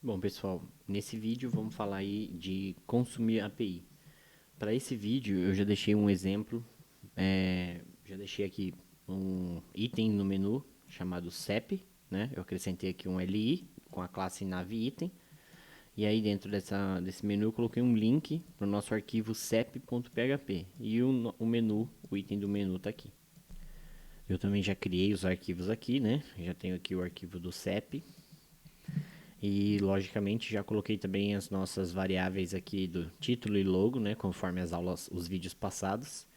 Bom, pessoal, nesse vídeo vamos falar aí de consumir API. Para esse vídeo eu já deixei um exemplo, já deixei aqui um item no menu chamado CEP, né? Eu acrescentei aqui um LI com a classe nave item. E aí dentro desse menu eu coloquei um link para o nosso arquivo cep.php. E o menu, o item do menu está aqui. Eu também já criei os arquivos aqui, né? Já tenho aqui o arquivo do CEP. E logicamente já coloquei também as nossas variáveis aqui do título e logo, né, conforme as aulas, os vídeos passados.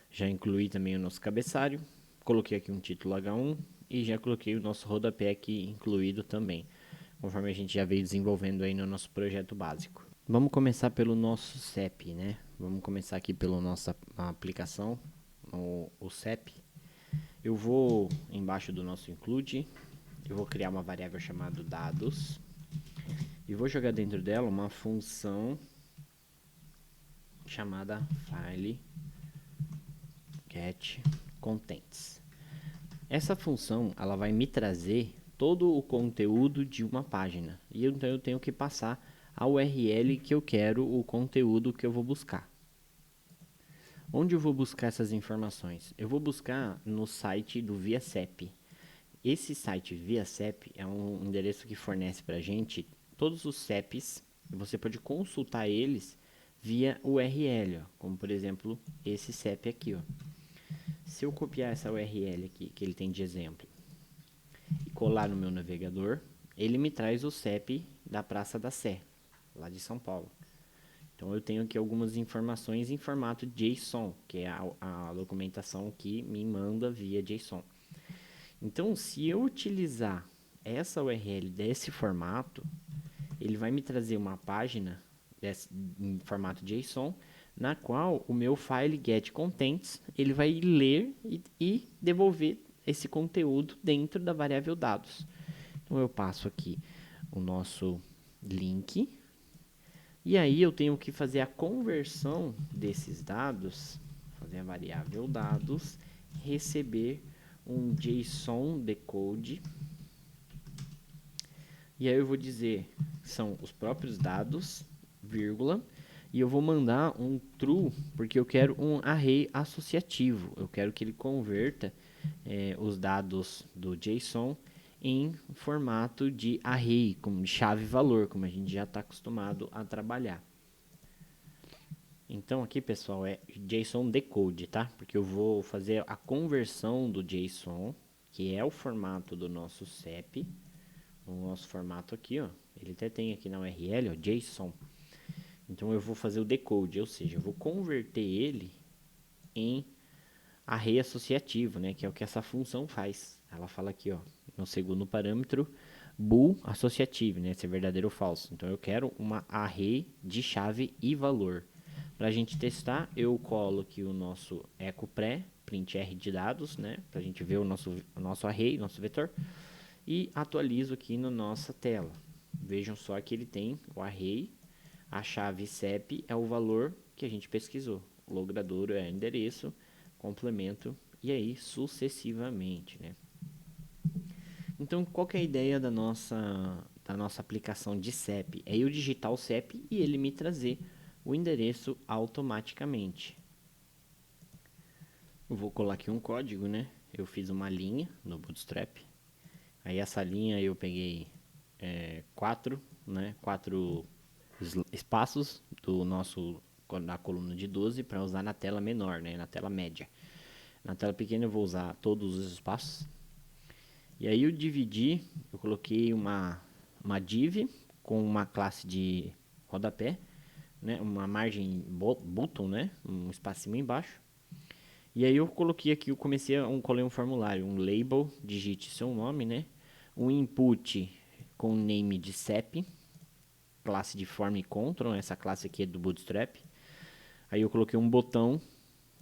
Já incluí também o nosso cabeçalho, coloquei aqui um título H1 e já coloquei o nosso rodapé aqui incluído também, conforme a gente já veio desenvolvendo aí no nosso projeto básico. Vamos começar pelo nosso CEP, né? Vamos começar aqui pela nossa aplicação, o CEP. Eu vou embaixo do nosso include, eu vou criar uma variável chamada dados e vou jogar dentro dela uma função chamada file get contents. Essa função ela vai me trazer todo o conteúdo de uma página e então eu tenho que passar a URL que eu quero o conteúdo que eu vou buscar. Onde eu vou buscar essas informações? Eu vou buscar no site do ViaCep. Esse site ViaCep é um endereço que fornece para a gente todos os CEPs. Você pode consultar eles via URL, ó, como por exemplo esse CEP aqui. Ó. Se eu copiar essa URL aqui, que ele tem de exemplo, e colar no meu navegador, ele me traz o CEP da Praça da Sé, lá de São Paulo. Então eu tenho aqui algumas informações em formato JSON, que é a documentação que me manda via JSON. Então, se eu utilizar essa URL desse formato, ele vai me trazer uma página em formato JSON, na qual o meu file get contents ele vai ler e devolver esse conteúdo dentro da variável dados. Então eu passo aqui o nosso link e aí eu tenho que fazer a conversão desses dados, fazer a variável dados, receber um JSON decode. E aí eu vou dizer, são os próprios dados, vírgula, e eu vou mandar um true, porque eu quero um array associativo. Eu quero que ele converta os dados do JSON em formato de array, como chave-valor, como a gente já está acostumado a trabalhar. Então aqui, pessoal, é JSON decode, tá? Porque eu vou fazer a conversão do JSON, que é o formato do nosso CEP, o nosso formato aqui, ó. Ele até tem aqui na URL, ó, JSON. Então eu vou fazer o decode, ou seja, eu vou converter ele em array associativo, né, que é o que essa função faz. Ela fala aqui, ó, no segundo parâmetro, bool associativo, né, se é verdadeiro ou falso. Então eu quero uma array de chave e valor. Para a gente testar, eu colo aqui o nosso echo pré, print r de dados, né, para a gente ver o nosso array, nosso vetor, e atualizo aqui na nossa tela. Vejam só que ele tem o array, a chave CEP é o valor que a gente pesquisou, o logradouro é endereço, complemento e aí sucessivamente, né? Então, qual que é a ideia da nossa aplicação de CEP? É eu digitar o CEP e ele me trazer o endereço automaticamente. Eu vou colar aqui um código, né? Eu fiz uma linha no Bootstrap. Aí essa linha eu peguei quatro, né? Quatro espaços da coluna de 12 para usar na tela menor, né? Na tela média. Na tela pequena eu vou usar todos os espaços. E aí eu dividi, eu coloquei uma div com uma classe de rodapé, né? Uma margem button, né? Um espacinho embaixo. E aí eu coloquei aqui, eu colei um formulário, um label, digite seu nome, né? Um input com name de CEP, classe de form e control, essa classe aqui é do Bootstrap. Aí eu coloquei um botão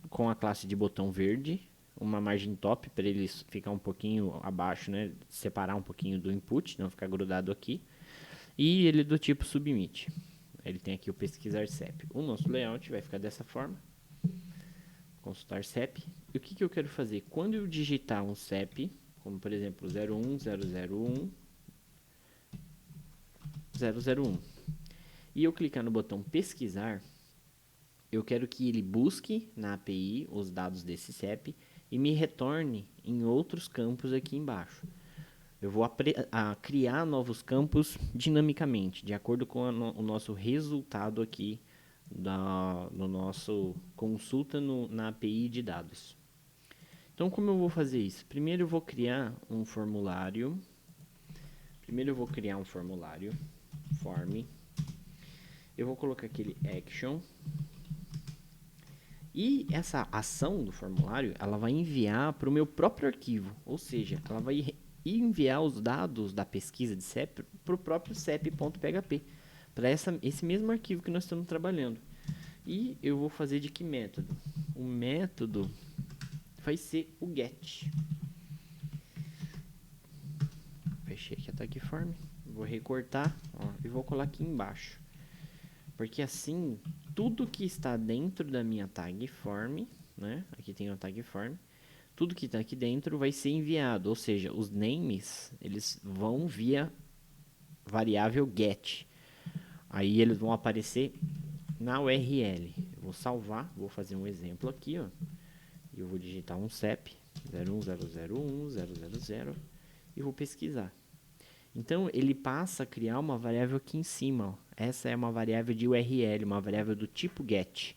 com a classe de botão verde, uma margem top para ele ficar um pouquinho abaixo, né? Separar um pouquinho do input, não ficar grudado aqui. E ele do tipo submit. Ele tem aqui o pesquisar CEP. O nosso layout vai ficar dessa forma. Consultar CEP. E o que eu quero fazer? Quando eu digitar um CEP, como por exemplo 01001 001. E eu clicar no botão pesquisar, eu quero que ele busque na API os dados desse CEP e me retorne em outros campos aqui embaixo. Eu vou criar novos campos dinamicamente, de acordo com o nosso resultado aqui no nosso consulta na API de dados. Então, como eu vou fazer isso? Primeiro eu vou criar um formulário. Form. Eu vou colocar aquele action. E essa ação do formulário, ela vai enviar para o meu próprio arquivo. Ou seja, ela vai enviar os dados da pesquisa de CEP para o próprio cep.php. Para esse mesmo arquivo que nós estamos trabalhando. E eu vou fazer de que método? O método vai ser o get. Fechei aqui a tag form. Vou recortar e vou colar aqui embaixo. Porque assim, tudo que está dentro da minha tag form, né? Aqui tem a tag form. Tudo que está aqui dentro vai ser enviado. Ou seja, os names, eles vão via variável get. Aí eles vão aparecer na URL. Eu vou salvar, vou fazer um exemplo aqui, ó. Eu vou digitar um CEP 01001.000 e vou pesquisar. Então, ele passa a criar uma variável aqui em cima. Ó. Essa é uma variável de URL, uma variável do tipo get.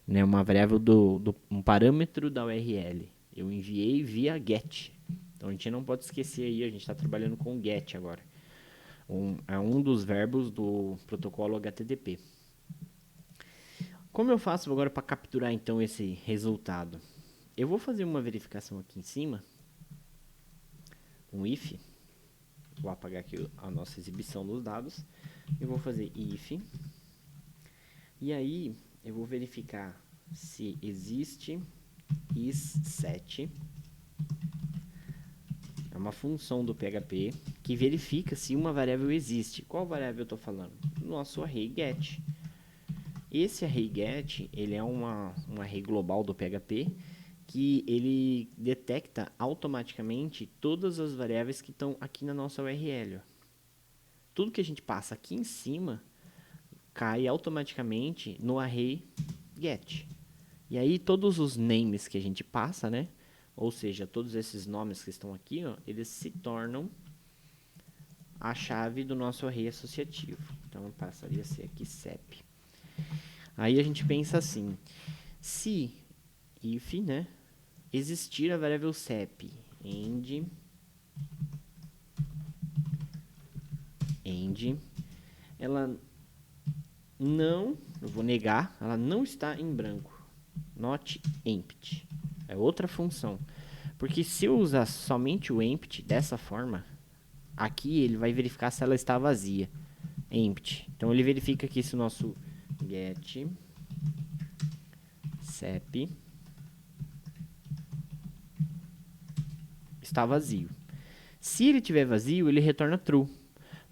Né? Uma variável um parâmetro da URL. Eu enviei via get. Então, a gente não pode esquecer aí, a gente está trabalhando com get agora. É um dos verbos do protocolo HTTP. Como eu faço agora para capturar, então, esse resultado? Eu vou fazer uma verificação aqui em cima. Um if. Vou apagar aqui a nossa exibição dos dados. Eu vou fazer if. E aí, eu vou verificar se existe isSet. É uma função do PHP que verifica se uma variável existe. Qual variável eu estou falando? Nosso array get. Esse array get, ele é um array global do PHP que ele detecta automaticamente todas as variáveis que estão aqui na nossa URL. Ó. Tudo que a gente passa aqui em cima cai automaticamente no array get. E aí todos os names que a gente passa, né? Ou seja, todos esses nomes que estão aqui, ó, eles se tornam a chave do nosso array associativo. Então passaria a ser aqui CEP. Aí a gente pensa assim, se if, né, existir a variável CEP end, ela não, eu vou negar, ela não está em branco, not empty, é outra função, porque se eu usar somente o empty dessa forma, aqui ele vai verificar se ela está vazia, empty, então ele verifica que se o nosso get CEP está vazio. Se ele estiver vazio, ele retorna true.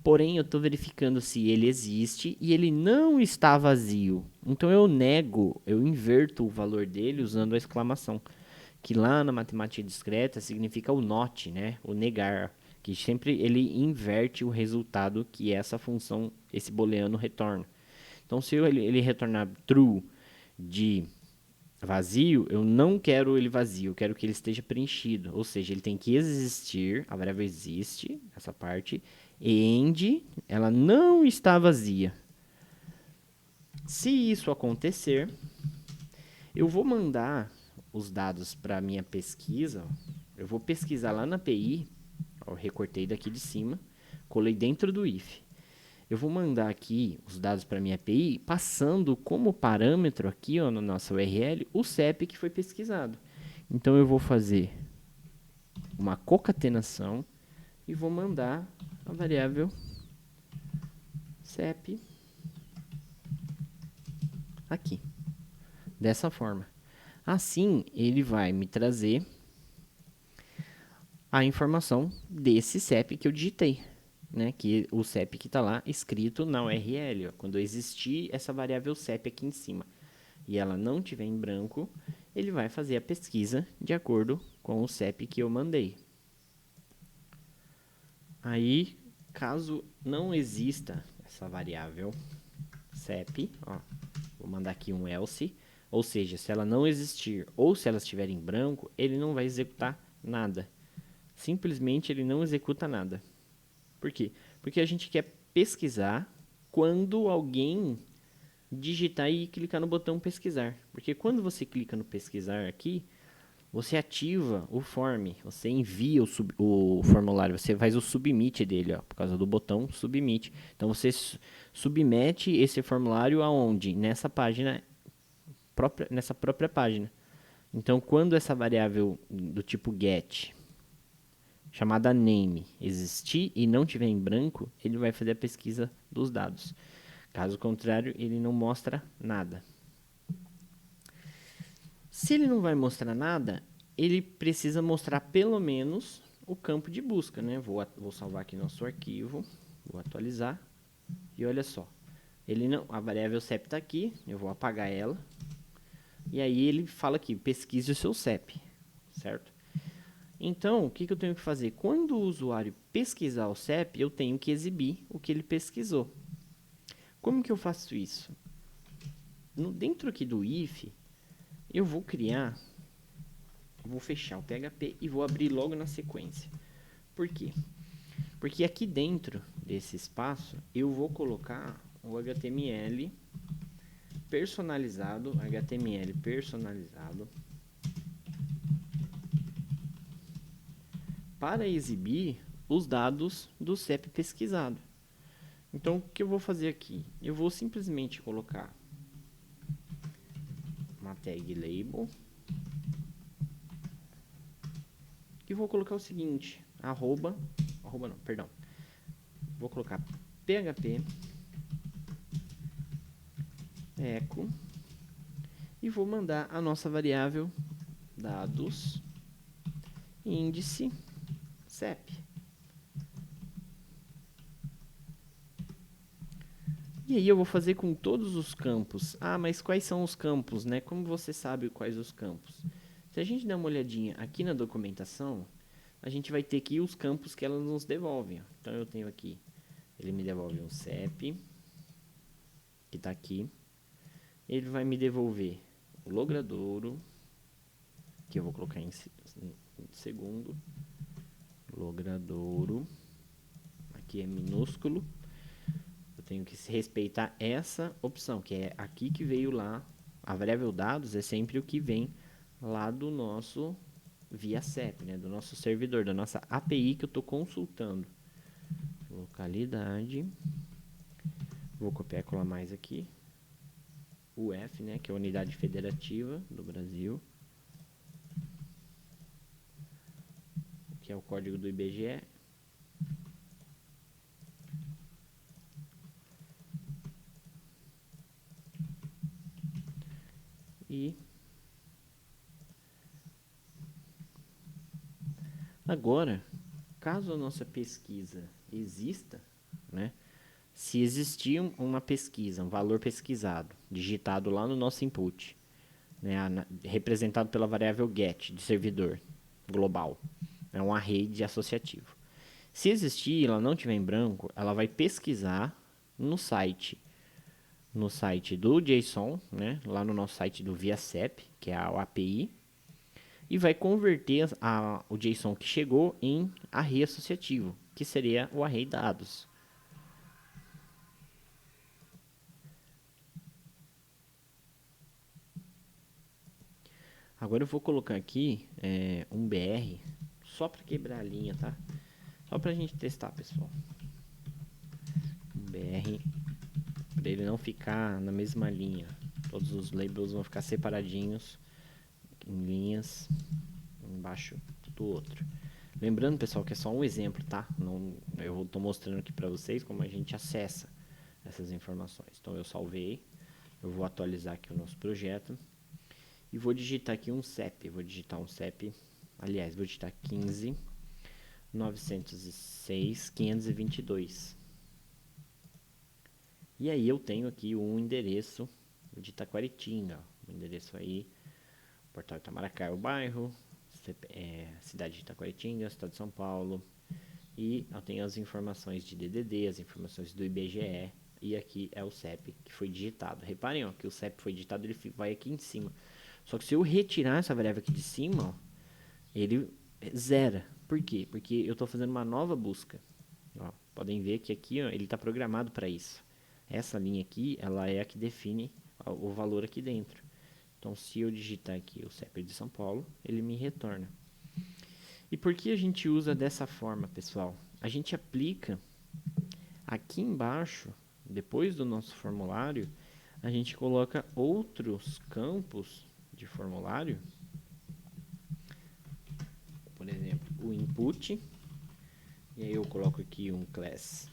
Porém, eu estou verificando se ele existe e ele não está vazio. Então, eu nego, eu inverto o valor dele usando a exclamação. Que lá na matemática discreta significa o not, né? O negar. Que sempre ele inverte o resultado que essa função, esse booleano, retorna. Então, se ele retornar true de vazio, eu não quero ele vazio, eu quero que ele esteja preenchido. Ou seja, ele tem que existir, a variável existe, essa parte, end, ela não está vazia. Se isso acontecer, eu vou mandar os dados para a minha pesquisa, eu vou pesquisar lá na API, eu recortei daqui de cima, colei dentro do if. Eu vou mandar aqui os dados para a minha API, passando como parâmetro aqui ó, na nossa URL o CEP que foi pesquisado. Então, eu vou fazer uma concatenação e vou mandar a variável CEP aqui, dessa forma. Assim, ele vai me trazer a informação desse CEP que eu digitei. Né, que o CEP que está lá escrito na URL, ó, quando existir essa variável CEP aqui em cima e ela não estiver em branco, ele vai fazer a pesquisa de acordo com o CEP que eu mandei. Aí, caso não exista essa variável CEP, ó, vou mandar aqui um else, ou seja, se ela não existir ou se ela estiver em branco, ele não vai executar nada. Simplesmente ele não executa nada. Por quê? Porque a gente quer pesquisar quando alguém digitar e clicar no botão pesquisar. Porque quando você clica no pesquisar aqui, você ativa o form, você envia o formulário, você faz o submit dele, ó, por causa do botão submit. Então você submete esse formulário aonde? Nessa própria página. Então quando essa variável do tipo get chamada name existir e não tiver em branco, ele vai fazer a pesquisa dos dados. Caso contrário, ele não mostra nada. Se ele não vai mostrar nada, ele precisa mostrar pelo menos o campo de busca, né? Vou salvar aqui nosso arquivo, vou atualizar e olha só. A variável CEP está aqui, eu vou apagar ela. E aí ele fala aqui, pesquise o seu CEP, certo? Então, o que eu tenho que fazer? Quando o usuário pesquisar o CEP, eu tenho que exibir o que ele pesquisou. Como que eu faço isso? Dentro aqui do if, eu vou fechar o PHP e vou abrir logo na sequência. Por quê? Porque aqui dentro desse espaço, eu vou colocar o HTML personalizado, para exibir os dados do CEP pesquisado. Então, o que eu vou fazer aqui? Eu vou simplesmente colocar uma tag label e vou colocar o seguinte, vou colocar php echo e vou mandar a nossa variável dados índice CEP. E aí eu vou fazer com todos os campos. Ah, mas quais são os campos, né? Como você sabe quais os campos? Se a gente der uma olhadinha aqui na documentação, a gente vai ter aqui os campos que ela nos devolve. Então eu tenho aqui, ele me devolve um CEP, que está aqui. Ele vai me devolver o logradouro, que eu vou colocar em segundo. Logradouro, aqui é minúsculo. Eu tenho que respeitar essa opção, que é aqui que veio lá. A variável dados é sempre o que vem lá do nosso via CEP, né? Do nosso servidor, da nossa API que eu estou consultando. Localidade. Vou copiar e colar mais aqui. UF, né? Que é a Unidade Federativa do Brasil. Que é o código do IBGE. E agora, caso a nossa pesquisa exista, né? Se existir uma pesquisa, um valor pesquisado, digitado lá no nosso input, né, representado pela variável get de servidor global, é um array de associativo. Se existir e ela não tiver em branco, ela vai pesquisar no site do JSON, né, lá no nosso site do ViaCep, que é a API, e vai converter o JSON que chegou em array associativo, que seria o array dados. Agora eu vou colocar aqui um BR, só para quebrar a linha, tá? Só para a gente testar, pessoal. Um BR, para ele não ficar na mesma linha. Todos os labels vão ficar separadinhos em linhas, embaixo do outro. Lembrando, pessoal, que é só um exemplo, tá? Eu estou mostrando aqui para vocês como a gente acessa essas informações. Então eu salvei, eu vou atualizar aqui o nosso projeto. E vou digitar aqui um CEP. Vou digitar um CEP. Aliás, vou digitar 15 906 522. E aí eu tenho aqui um endereço de Taquaritinga. O endereço aí, Portal Itamaracá é o bairro, cidade de Taquaritinga, estado de São Paulo. e eu tenho as informações de DDD, as informações do IBGE, e aqui é o CEP que foi digitado. Reparem, ó, que o CEP foi digitado, ele vai aqui em cima. Só que se eu retirar essa variável aqui de cima, ó, ele zera. Por quê? Porque eu estou fazendo uma nova busca. Ó, podem ver que aqui, ó, ele está programado para isso. Essa linha aqui, ela é a que define o valor aqui dentro. Então, se eu digitar aqui o CEP de São Paulo, ele me retorna. E por que a gente usa dessa forma, pessoal? A gente aplica aqui embaixo, depois do nosso formulário, a gente coloca outros campos de formulário. Por exemplo, o input. E aí eu coloco aqui um class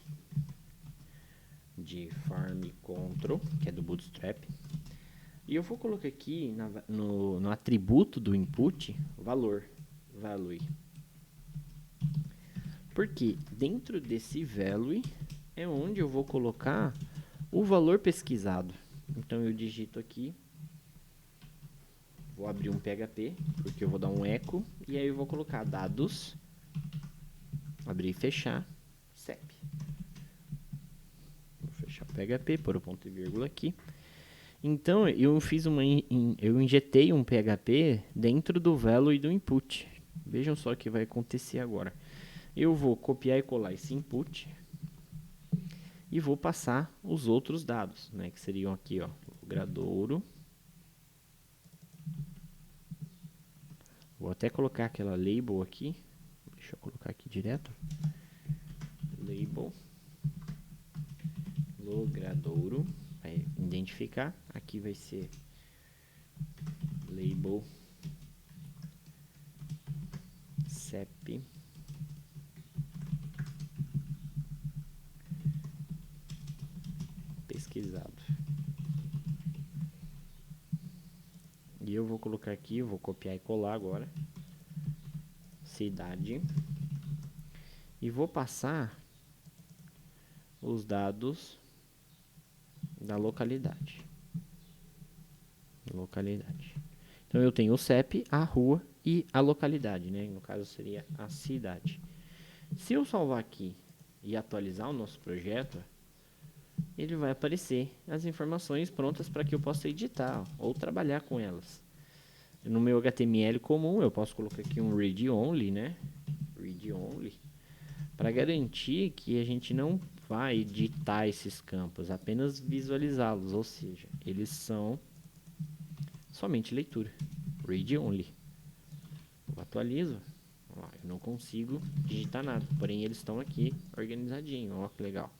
de farm control, que é do Bootstrap. E eu vou colocar aqui no atributo do input valor, value. Porque dentro desse value é onde eu vou colocar o valor pesquisado. Então eu digito aqui, vou abrir um PHP, porque eu vou dar um echo, e aí eu vou colocar dados, abrir e fechar, CEP. Vou fechar o PHP, pôr o ponto e vírgula aqui. Então eu injetei um PHP dentro do value do input. Vejam só o que vai acontecer agora. Eu vou copiar e colar esse input e vou passar os outros dados, né, que seriam aqui, ó, o gradouro. Vou até colocar aquela label aqui. Deixa eu colocar aqui direto. Label logradouro. Vai identificar. Aqui vai ser label CEP pesquisado. E eu vou colocar aqui, vou copiar e colar agora. Cidade. E vou passar os dados da localidade. Então eu tenho o CEP, a rua e a localidade, né? No caso seria a cidade. Se eu salvar aqui e atualizar o nosso projeto, ele vai aparecer as informações prontas para que eu possa editar ou trabalhar com elas. No meu HTML comum, eu posso colocar aqui um read only, né? Read only, para garantir que a gente não vai editar esses campos, apenas visualizá-los, ou seja, eles são somente leitura, read only. Eu atualizo, ó, eu não consigo digitar nada, porém eles estão aqui organizadinho, ó que legal.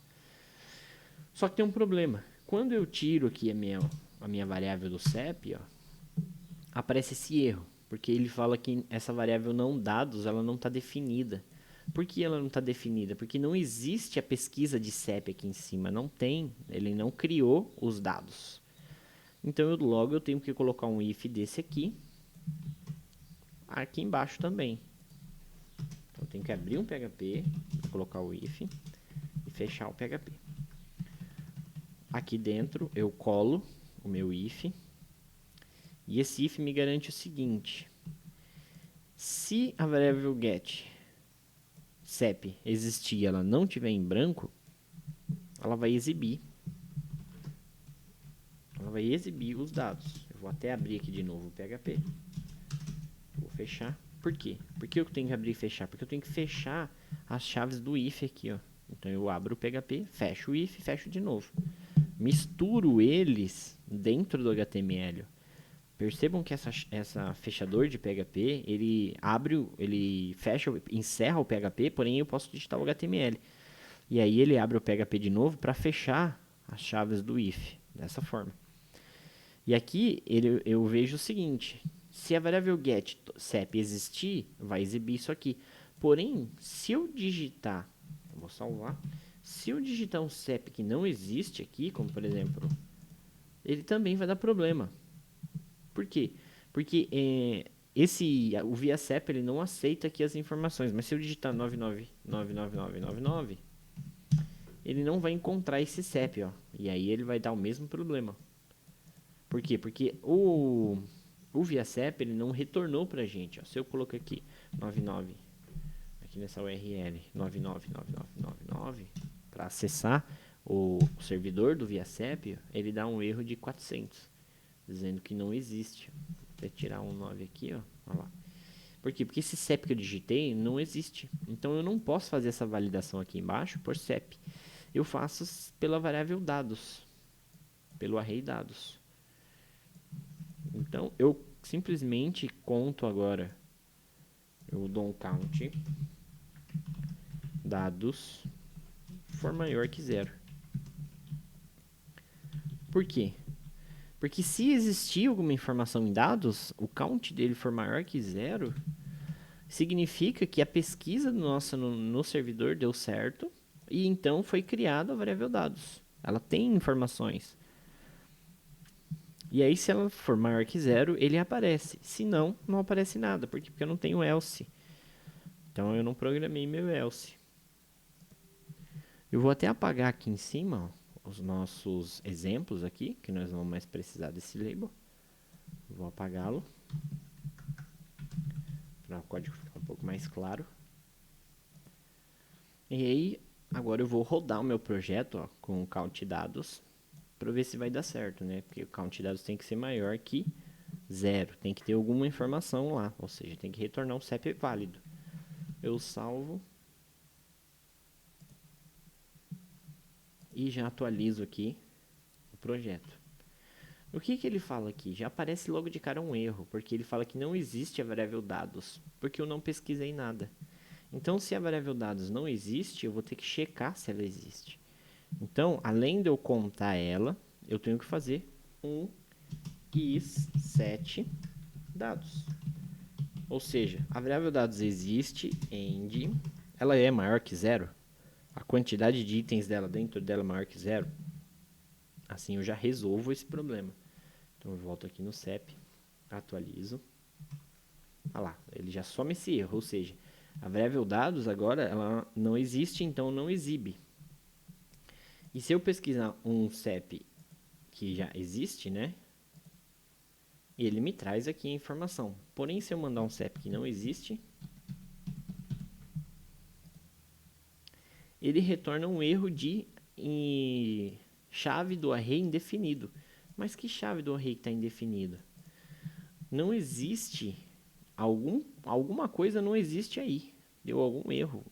Só que tem um problema, quando eu tiro aqui a minha variável do CEP, ó, aparece esse erro, porque ele fala que essa variável não dados, ela não está definida. Por que ela não está definida? Porque não existe a pesquisa de CEP aqui em cima, não tem, ele não criou os dados. Então logo eu tenho que colocar um if desse aqui embaixo também. Então eu tenho que abrir um PHP, colocar o if e fechar o PHP. Aqui dentro eu colo o meu if, e esse if me garante o seguinte: se a variável get CEP existir e ela não tiver em branco, ela vai exibir os dados. Eu vou até abrir aqui de novo o PHP. Vou fechar. Por quê? Por que eu tenho que abrir e fechar? Porque eu tenho que fechar as chaves do if aqui, ó. Então eu abro o PHP, fecho o if, fecho de novo. Misturo eles dentro do HTML. Percebam que essa fechador de PHP, ele fecha, encerra o PHP, porém eu posso digitar o HTML. E aí ele abre o PHP de novo para fechar as chaves do if, dessa forma. E aqui eu vejo o seguinte: se a variável get CEP existir, vai exibir isso aqui. Porém, se eu digitar, eu vou salvar, se eu digitar um CEP que não existe aqui, como por exemplo, ele também vai dar problema. Por quê? Porque o ViaCEP ele não aceita aqui as informações, mas se eu digitar 999999, ele não vai encontrar esse CEP, ó. E aí ele vai dar o mesmo problema. Por quê? Porque o ViaCEP ele não retornou pra gente, ó. Se eu colocar aqui aqui nessa URL 999999 para acessar o servidor do ViaCep, ele dá um erro de 400, dizendo que não existe. Vou até tirar um 9 aqui, ó. Olha lá. Por quê? Porque esse CEP que eu digitei não existe. Então eu não posso fazer essa validação aqui embaixo por CEP. Eu faço pela variável dados, pelo array dados. Então eu simplesmente conto agora, eu dou um count dados for maior que 0. Por quê? Porque se existir alguma informação em dados, o count dele for maior que 0, significa que a pesquisa nossa no servidor deu certo e então foi criada a variável dados. Ela tem informações. E aí, se ela for maior que 0, ele aparece. Se não, não aparece nada. Por quê? Porque eu não tenho else. Então, eu não programei meu else. Eu vou até apagar aqui em cima, ó, os nossos exemplos aqui, que nós não vamos mais precisar desse label. Vou apagá-lo para o código ficar um pouco mais claro. E aí, agora eu vou rodar o meu projeto, ó, com o count dados para ver se vai dar certo, né? Porque o count dados tem que ser maior que 0. Tem que ter alguma informação lá, ou seja, tem que retornar um CEP válido. Eu salvo e já atualizo aqui o projeto. O que ele fala aqui? Já aparece logo de cara um erro, porque ele fala que não existe a variável dados, porque eu não pesquisei nada. Então, se a variável dados não existe, eu vou ter que checar se ela existe. Então, além de eu contar ela, eu tenho que fazer um is7 dados. Ou seja, a variável dados existe, end, ela é maior que 0, a quantidade de itens dela dentro dela é maior que 0. Assim eu já resolvo esse problema. Então eu volto aqui no CEP, atualizo. Olha lá, ele já soma esse erro, ou seja, a variável dados agora ela não existe, então não exibe. E se eu pesquisar um CEP que já existe, né? Ele me traz aqui a informação. Porém, se eu mandar um CEP que não existe, ele retorna um erro de chave do array indefinido. Mas que chave do array está indefinido? Não existe, alguma coisa não existe aí. Deu algum erro.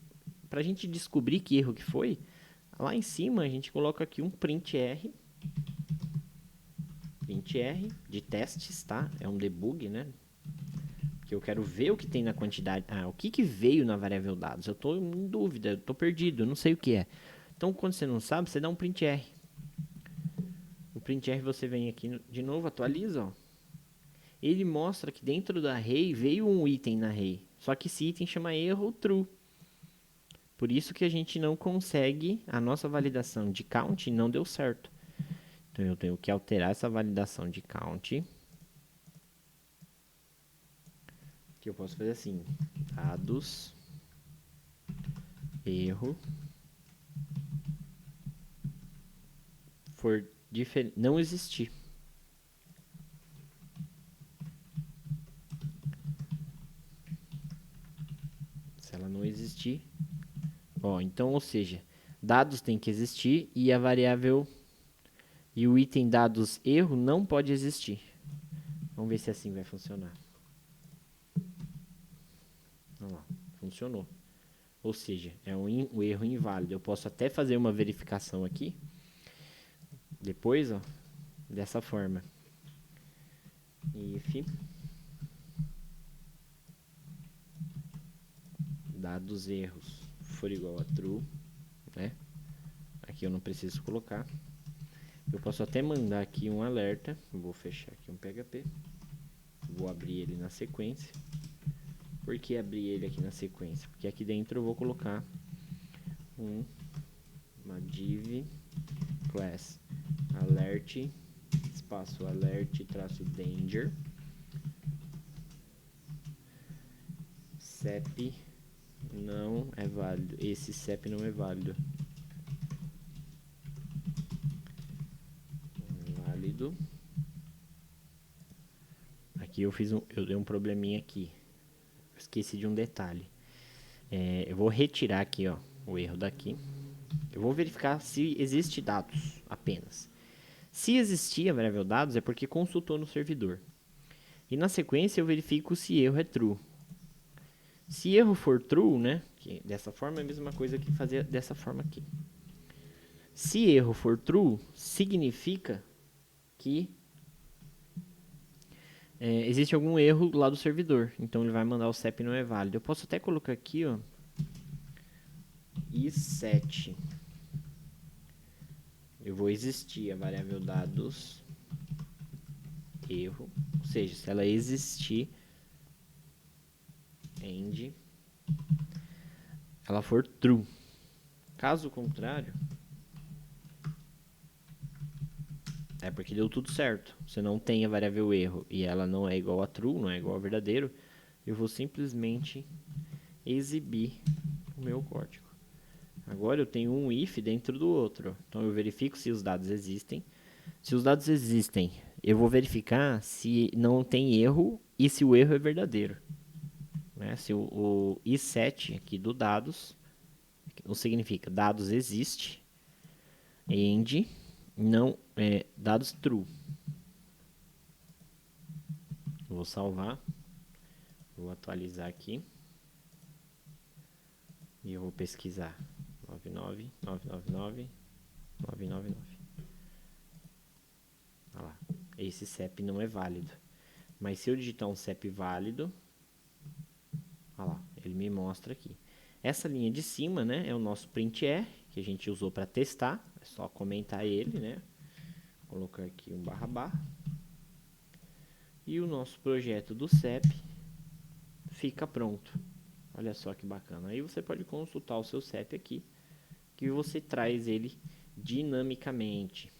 Para a gente descobrir que erro que foi, lá em cima a gente coloca aqui um printr de testes, tá? É um debug, né? Que eu quero ver o que tem na quantidade. O que veio na variável dados? Eu estou em dúvida, eu estou perdido, eu não sei o que é. Então, quando você não sabe, você dá um printr. O printr você vem aqui de novo, atualiza, ó. Ele mostra que dentro da array veio um item na array. Só que esse item chama erro true. Por isso que a gente não consegue, a nossa validação de count não deu certo. Então eu tenho que alterar essa validação de count. Que eu posso fazer assim, dados, erro, for não existir. Se ela não existir, ó, então, ou seja, dados tem que existir e a variável e o item dados erro não pode existir. Vamos ver se assim vai funcionar. Olha lá, funcionou. Ou seja, é um erro inválido. Eu posso até fazer uma verificação aqui. Depois, ó, dessa forma. If dados erros for igual a true, né? Aqui eu não preciso colocar. Eu posso até mandar aqui um alerta. Vou fechar aqui um PHP. Vou abrir ele na sequência. Por que abrir ele aqui na sequência? Porque aqui dentro eu vou colocar uma div class alert espaço alert traço danger CEP não é válido. Esse CEP não é válido. Válido. Aqui eu dei um probleminha aqui. Esqueci de um detalhe. Eu vou retirar aqui, ó, o erro daqui. Eu vou verificar se existe dados apenas. Se existir a variável dados, é porque consultou no servidor. E na sequência eu verifico se erro é true. Se erro for true, né, que dessa forma é a mesma coisa que fazer dessa forma aqui. Se erro for true, significa que existe algum erro lá do servidor. Então ele vai mandar o CEP não é válido. Eu posso até colocar aqui, ó, i7. Eu vou existir a variável dados erro, ou seja, se ela existir, end, ela for true. Caso contrário, é porque deu tudo certo. Se não tem a variável erro e ela não é igual a true, não é igual a verdadeiro, eu vou simplesmente exibir o meu código. Agora eu tenho um if dentro do outro. Então eu verifico se os dados existem. Se os dados existem, eu vou verificar se não tem erro e se o erro é verdadeiro. Né? Se o i7 aqui do dados, o significa dados existe, end, não dados true. Vou salvar, vou atualizar aqui e eu vou pesquisar 99999. Olha lá, esse CEP não é válido. Mas se eu digitar um CEP válido, olha lá, ele me mostra aqui. Essa linha de cima, né, é o nosso printr, que a gente usou para testar. É só comentar ele, né? Vou colocar aqui um //. E o nosso projeto do CEP fica pronto. Olha só que bacana. Aí você pode consultar o seu CEP aqui, que você traz ele dinamicamente.